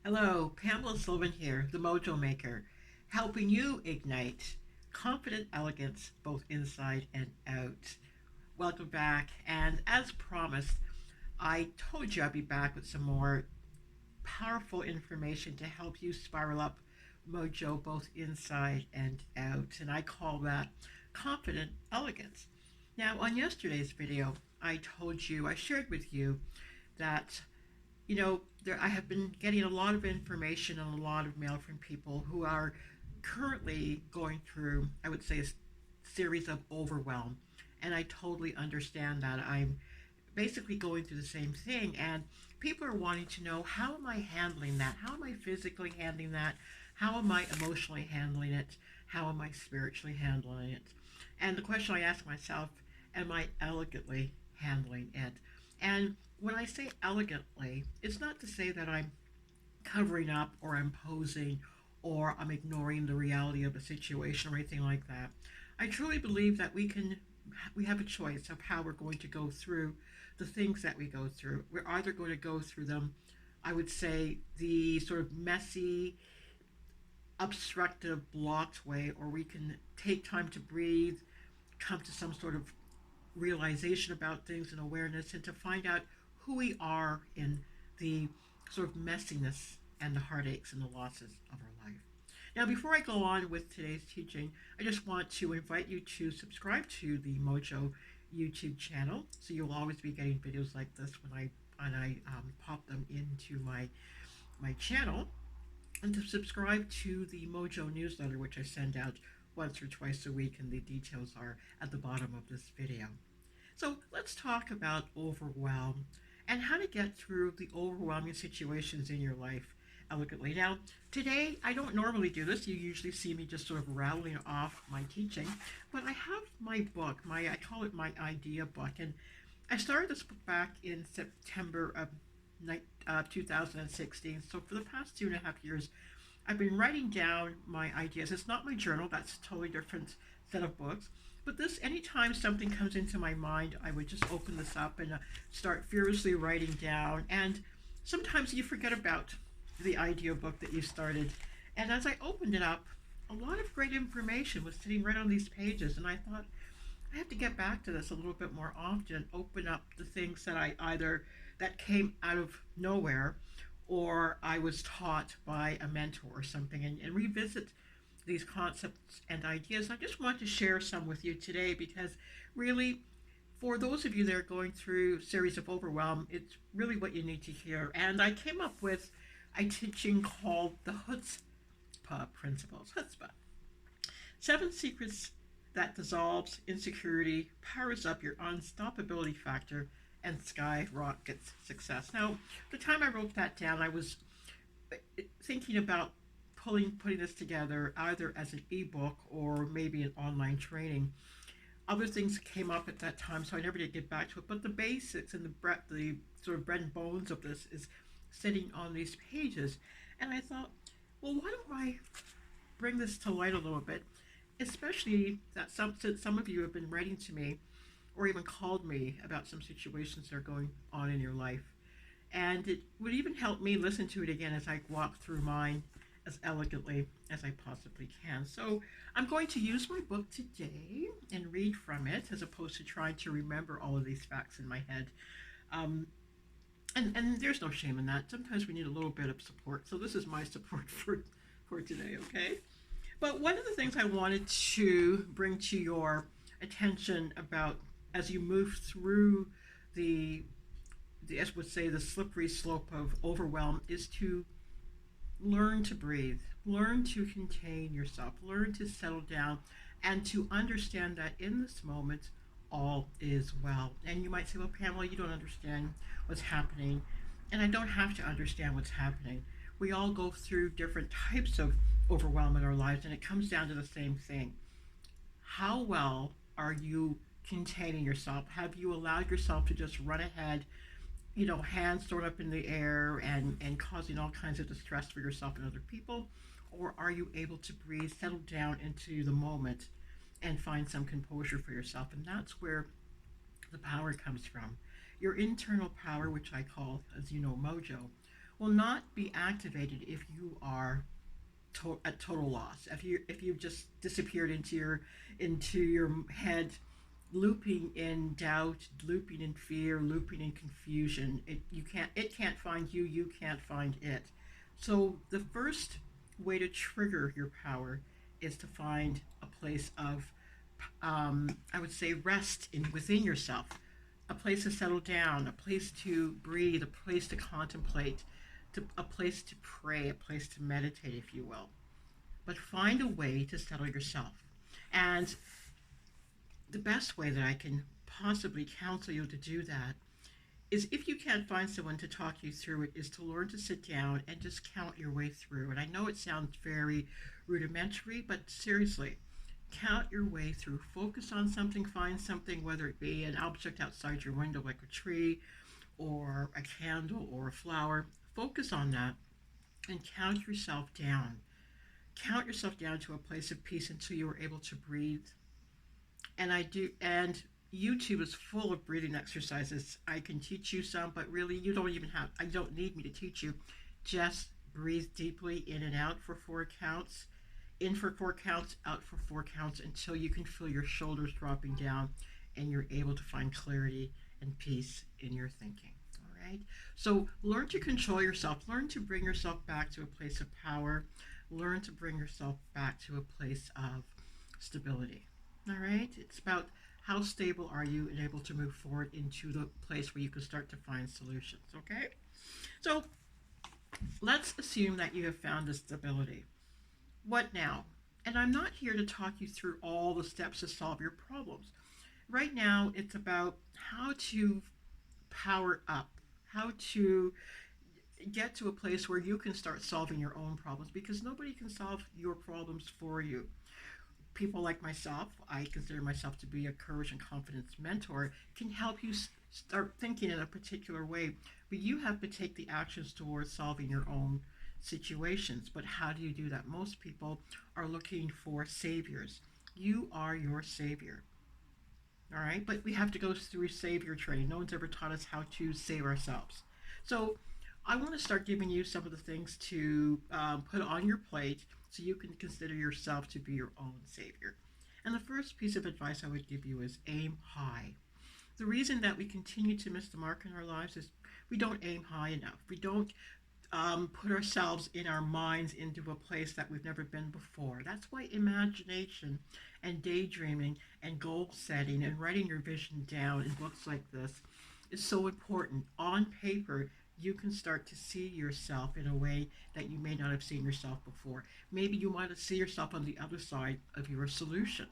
Hello, Pamela Sylvan here, the Mojo Maker, helping you ignite confident elegance both inside and out. Welcome back, and as promised, I told you I'd be back with some more powerful information to help you spiral up mojo both inside and out, and I call that confident elegance. Now, on yesterday's video, I shared with you that I have been getting a lot of information and a lot of mail from people who are currently going through, I would say, a series of overwhelm. And I totally understand that. I'm basically going through the same thing. And people are wanting to know, how am I handling that? How am I physically handling that? How am I emotionally handling it? How am I spiritually handling it? And the question I ask myself, am I elegantly handling it? And when I say elegantly, it's not to say that I'm covering up or I'm posing or I'm ignoring the reality of a situation or anything like that. I truly believe that we have a choice of how we're going to go through the things that we go through. We're either going to go through them, I would say, the sort of messy, obstructive, blocked way, or we can take time to breathe, come to some sort of realization about things and awareness, and to find out who we are in the sort of messiness and the heartaches and the losses of our life. Now, before I go on with today's teaching, I just want to invite you to subscribe to the Mojo YouTube channel, so you'll always be getting videos like this when I pop them into my channel, and to subscribe to the Mojo newsletter, which I send out once or twice a week, and the details are at the bottom of this video. So let's talk about overwhelm and how to get through the overwhelming situations in your life elegantly. Now, today I don't normally do this. You usually see me just sort of rattling off my teaching, but I have my book, I call it my idea book, and I started this book back in September of 2016. So for the past 2.5 years, I've been writing down my ideas. It's not my journal, that's a totally different set of books. But this, anytime something comes into my mind, I would just open this up and start furiously writing down. And sometimes you forget about the idea book that you started. And as I opened it up, a lot of great information was sitting right on these pages. And I thought, I have to get back to this a little bit more often, open up the things that I either that came out of nowhere or I was taught by a mentor or something, and revisit these concepts and ideas. I just want to share some with you today because really, for those of you that are going through a series of overwhelm, it's really what you need to hear. And I came up with a teaching called the Chutzpah Principles. Chutzpah. 7 secrets that dissolves insecurity, powers up your unstoppability factor, and skyrockets success. Now, the time I wrote that down, I was thinking about putting this together either as an ebook or maybe an online training. Other things came up at that time, so I never did get back to it. But the basics and the sort of bread and bones of this is sitting on these pages. And I thought, well, why don't I bring this to light a little bit? Especially that since some of you have been writing to me or even called me about some situations that are going on in your life. And it would even help me listen to it again as I walk through mine as elegantly as I possibly can. So I'm going to use my book today and read from it as opposed to trying to remember all of these facts in my head. Um, and there's no shame in that. Sometimes we need a little bit of support. So this is my support for today, okay? But one of the things I wanted to bring to your attention about as you move through the as would say the slippery slope of overwhelm is to learn to breathe, learn to contain yourself, learn to settle down, and to understand that in this moment all is well. And you might say, well, Pamela, you don't understand what's happening. And I don't have to understand what's happening. We all go through different types of overwhelm in our lives, and it comes down to the same thing. How well are you containing yourself? Have you allowed yourself to just run ahead, hands thrown up in the air and causing all kinds of distress for yourself and other people? Or are you able to breathe, settle down into the moment, and find some composure for yourself? And that's where the power comes from. Your internal power, which I call, as you know, Mojo, will not be activated if you are at total loss. If you've just disappeared into your head, looping in doubt, looping in fear, looping in confusion. It can't find you. You can't find it. So the first way to trigger your power is to find a place of, I would say, rest in within yourself, a place to settle down, a place to breathe, a place to contemplate, a place to pray, a place to meditate, if you will. But find a way to settle yourself. And the best way that I can possibly counsel you to do that is, if you can't find someone to talk you through it, is to learn to sit down and just count your way through. And I know it sounds very rudimentary, but seriously, count your way through. Focus on something, find something, whether it be an object outside your window like a tree or a candle or a flower. Focus on that and count yourself down. Count yourself down to a place of peace until you are able to breathe. And YouTube is full of breathing exercises. I can teach you some, but really you don't even have, I don't need me to teach you. Just breathe deeply in and out for 4 counts. In for 4 counts, out for 4 counts, until you can feel your shoulders dropping down and you're able to find clarity and peace in your thinking. All right? So learn to control yourself. Learn to bring yourself back to a place of power. Learn to bring yourself back to a place of stability. All right? It's about how stable are you and able to move forward into the place where you can start to find solutions. Okay? So let's assume that you have found this stability. What now? And I'm not here to talk you through all the steps to solve your problems. Right now, it's about how to power up, how to get to a place where you can start solving your own problems, because nobody can solve your problems for you. People like myself, I consider myself to be a courage and confidence mentor, can help you start thinking in a particular way, but you have to take the actions towards solving your own situations. But how do you do that? Most people are looking for saviors. You are your savior. All right, but we have to go through savior training. No one's ever taught us how to save ourselves. So I want to start giving you some of the things to put on your plate so you can consider yourself to be your own savior. And the first piece of advice I would give you is aim high. The reason that we continue to miss the mark in our lives is we don't aim high enough. We don't put ourselves in our minds into a place that we've never been before. That's why imagination and daydreaming and goal setting and writing your vision down in books like this is so important. On paper, you can start to see yourself in a way that you may not have seen yourself before. Maybe you might see yourself on the other side of your solution.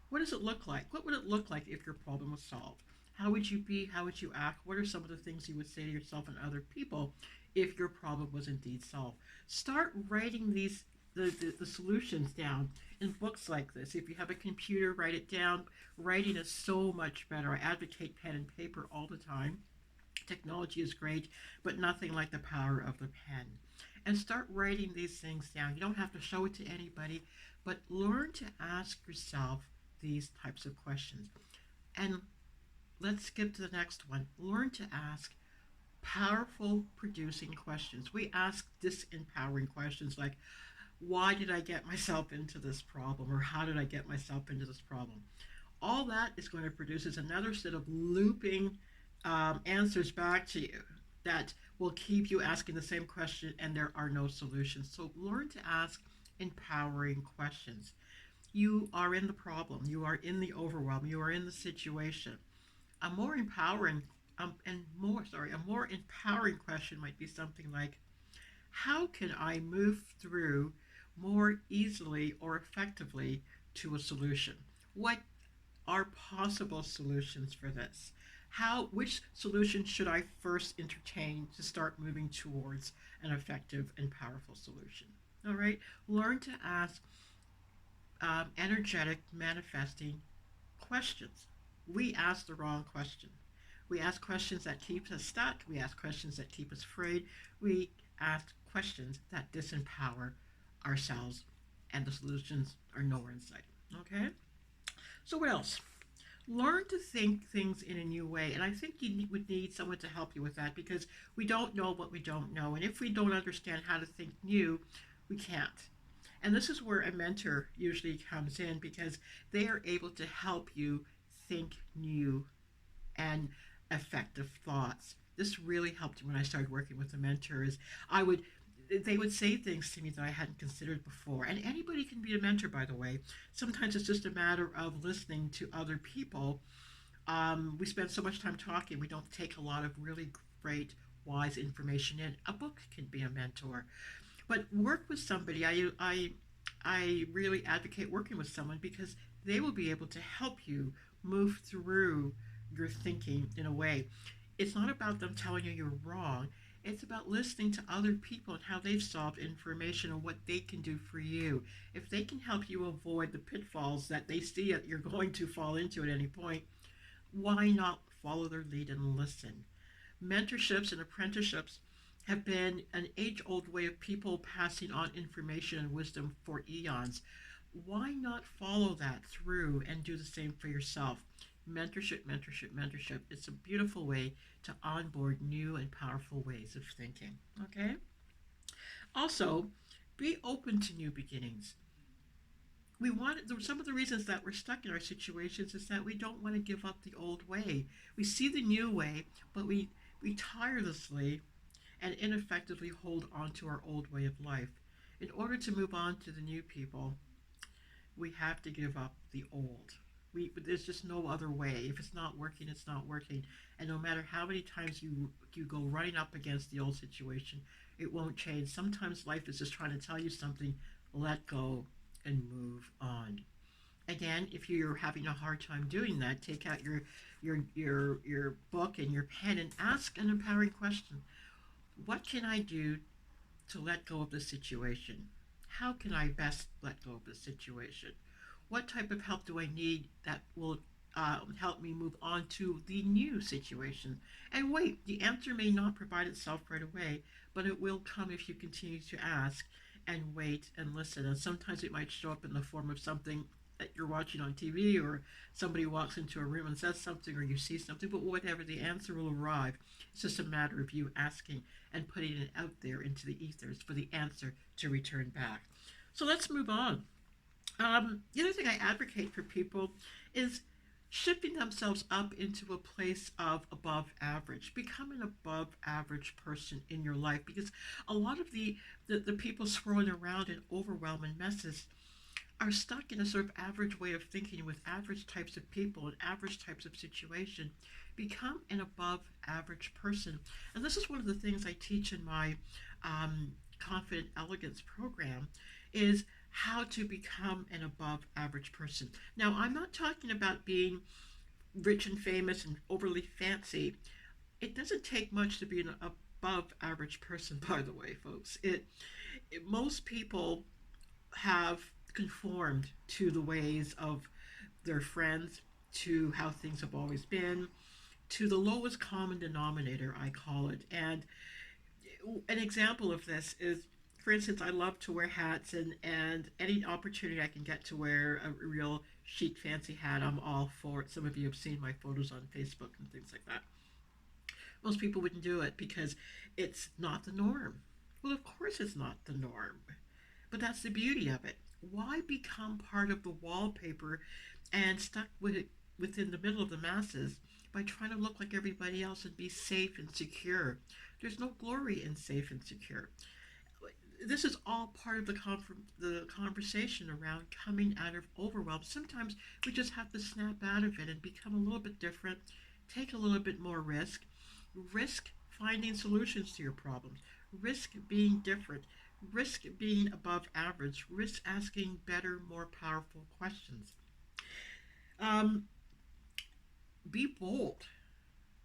What does it look like? What would it look like if your problem was solved? How would you be? How would you act? What are some of the things you would say to yourself and other people if your problem was indeed solved? Start writing the solutions down in books like this. If you have a computer, write it down. Writing is so much better. I advocate pen and paper all the time. Technology is great, but nothing like the power of the pen. And start writing these things down. You don't have to show it to anybody, but learn to ask yourself these types of questions. And let's skip to the next one. Learn to ask powerful producing questions. We ask disempowering questions like, why did I get myself into this problem? Or how did I get myself into this problem? All that is going to produce is another set of looping answers back to you that will keep you asking the same question, and there are no solutions. So learn to ask empowering questions. You are in the problem. You are in the overwhelm. You are in the situation. A more empowering a more empowering question might be something like, how can I move through more easily or effectively to a solution? What are possible solutions for this? Which solution should I first entertain to start moving towards an effective and powerful solution? All right, learn to ask energetic manifesting questions. We ask the wrong question. We ask questions that keep us stuck. We ask questions that keep us afraid. We ask questions that disempower ourselves, and the solutions are nowhere in sight. Okay? So what else? Learn to think things in a new way. And I think would need someone to help you with that because we don't know what we don't know. And if we don't understand how to think new, we can't. And this is where a mentor usually comes in because they are able to help you think new and effective thoughts. This really helped me when I started working with the mentors. I would they would say things to me that I hadn't considered before. And anybody can be a mentor, by the way. Sometimes it's just a matter of listening to other people. We spend so much time talking, we don't take a lot of really great, wise information in. A book can be a mentor. But work with somebody. I really advocate working with someone because they will be able to help you move through your thinking in a way. It's not about them telling you you're wrong. It's about listening to other people and how they've solved information and what they can do for you. If they can help you avoid the pitfalls that they see that you're going to fall into at any point, why not follow their lead and listen? Mentorships and apprenticeships have been an age old way of people passing on information and wisdom for eons. Why not follow that through and do the same for yourself? Mentorship, mentorship, mentorship. It's a beautiful way to onboard new and powerful ways of thinking. Okay? Also, be open to new beginnings. We want some of the reasons that we're stuck in our situations is that we don't want to give up the old way. We see the new way, but we tirelessly and ineffectively hold on to our old way of life. In order to move on to the new people, we have to give up the old. There's just no other way. If it's not working, it's not working. And no matter how many times you go running up against the old situation, it won't change. Sometimes life is just trying to tell you something. Let go and move on. Again, if you're having a hard time doing that, take out your book and your pen and ask an empowering question. What can I do to let go of the situation? How can I best let go of the situation? What type of help do I need that will help me move on to the new situation? And wait, the answer may not provide itself right away, but it will come if you continue to ask and wait and listen. And sometimes it might show up in the form of something that you're watching on TV, or somebody walks into a room and says something, or you see something, but whatever, the answer will arrive. It's just a matter of you asking and putting it out there into the ethers for the answer to return back. So let's move on. The other thing I advocate for people is shifting themselves up into a place of above average. Become an above average person in your life because a lot of the people swirling around in overwhelm and messes are stuck in a sort of average way of thinking with average types of people and average types of situation. Become an above average person. And this is one of the things I teach in my Confident Elegance program is how to become an above average person. Now, I'm not talking about being rich and famous and overly fancy. It doesn't take much to be an above average person, by the way, folks. Most people have conformed to the ways of their friends, to how things have always been, to the lowest common denominator, I call it. And an example of this is, for instance, I love to wear hats, and any opportunity I can get to wear a real chic, fancy hat, I'm all for it. Some of you have seen my photos on Facebook and things like that. Most people wouldn't do it because it's not the norm. Well, of course, it's not the norm, but that's the beauty of it. Why become part of the wallpaper and stuck with it within the middle of the masses by trying to look like everybody else and be safe and secure? There's no glory in safe and secure. This is all part of the conversation around coming out of overwhelm. Sometimes we just have to snap out of it and become a little bit different, take a little bit more risk finding solutions to your problems, risk being different, risk being above average, risk asking better, more powerful questions. Um, be bold.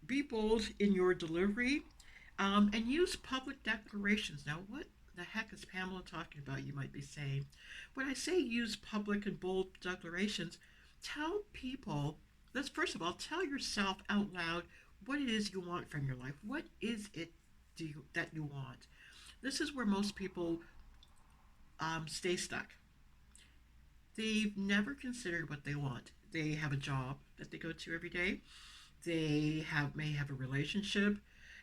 Be bold in your delivery, and use public declarations. Now, what the heck is Pamela talking about, you might be saying? When I say use public and bold declarations, tell people, let's first of all, tell yourself out loud what it is you want from your life. What is it that you want? This is where most people stay stuck. They've never considered what they want. They have a job that they go to every day. They may have a relationship.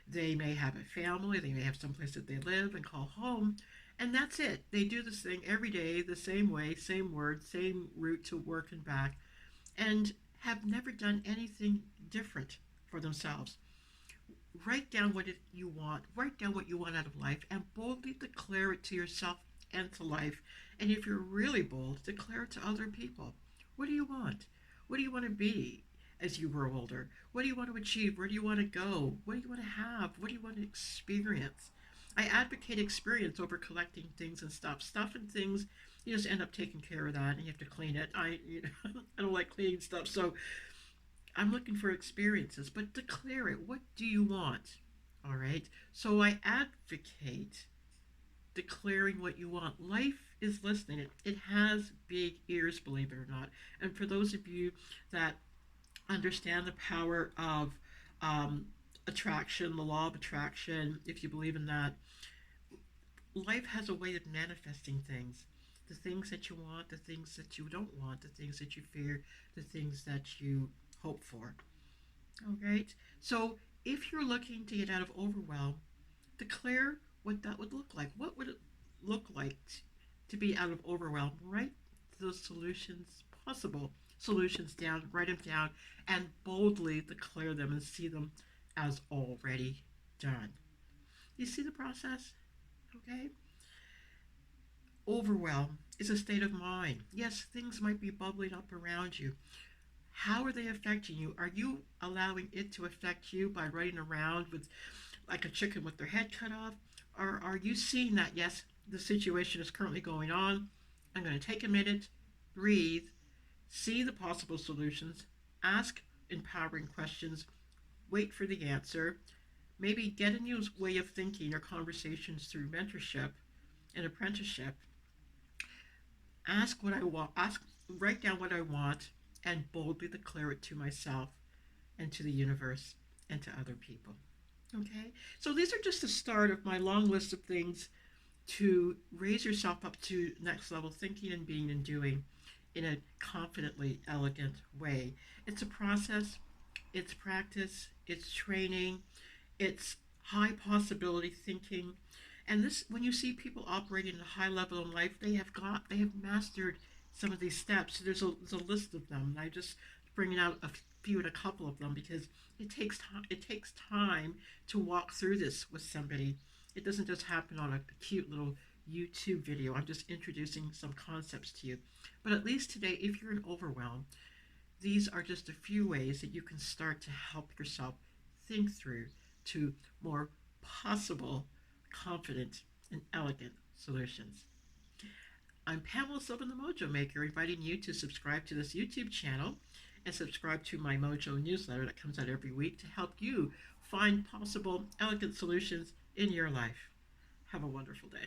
They may have a family. They may have someplace that they live and call home. And that's it. They do this thing every day, the same way, same word, same route to work and back, and have never done anything different for themselves. Write down you want. Write down what you want out of life and boldly declare it to yourself and to life. And if you're really bold, declare it to other people. What do you want? What do you want to be as you grow older? What do you want to achieve? Where do you want to go? What do you want to have? What do you want to experience? I advocate experience over collecting things and stuff. Stuff and things, you just end up taking care of that, and you have to clean it. I don't like cleaning stuff, so I'm looking for experiences, but declare it. What do you want? All right. So I advocate declaring what you want. Life is listening. It has big ears, believe it or not. And for those of you that understand the power of attraction, the law of attraction, if you believe in that, life has a way of manifesting things. The things that you want, the things that you don't want, the things that you fear, the things that you hope for. All right. So if you're looking to get out of overwhelm, declare what that would look like. What would it look like to be out of overwhelm? Write those solutions, possible solutions down, write them down, and boldly declare them and see them as already done. You see the process? Okay? Overwhelm is a state of mind. Yes, things might be bubbling up around you. How are they affecting you? Are you allowing it to affect you by running around with like a chicken with their head cut off? Or are you seeing that, yes, the situation is currently going on? I'm going to take a minute, breathe, see the possible solutions, ask empowering questions, wait for the answer, maybe get a new way of thinking or conversations through mentorship and apprenticeship. Ask what I want, write down what I want, and boldly declare it to myself and to the universe and to other people. Okay? So these are just the start of my long list of things to raise yourself up to next level thinking and being and doing in a confidently elegant way. It's a process, it's practice, it's training, it's high possibility thinking. And this, when you see people operating at a high level in life, they have mastered some of these steps. There's a list of them. I just bringing out a few and a couple of them because it takes time. It takes time to walk through this with somebody. It doesn't just happen on a cute little YouTube video. I'm just introducing some concepts to you. But at least today, if you're in overwhelm, these are just a few ways that you can start to help yourself think through to more possible, confident, and elegant solutions. I'm Pamela Sylvan, the Mojo Maker, inviting you to subscribe to this YouTube channel and subscribe to my Mojo newsletter that comes out every week to help you find possible, elegant solutions in your life. Have a wonderful day.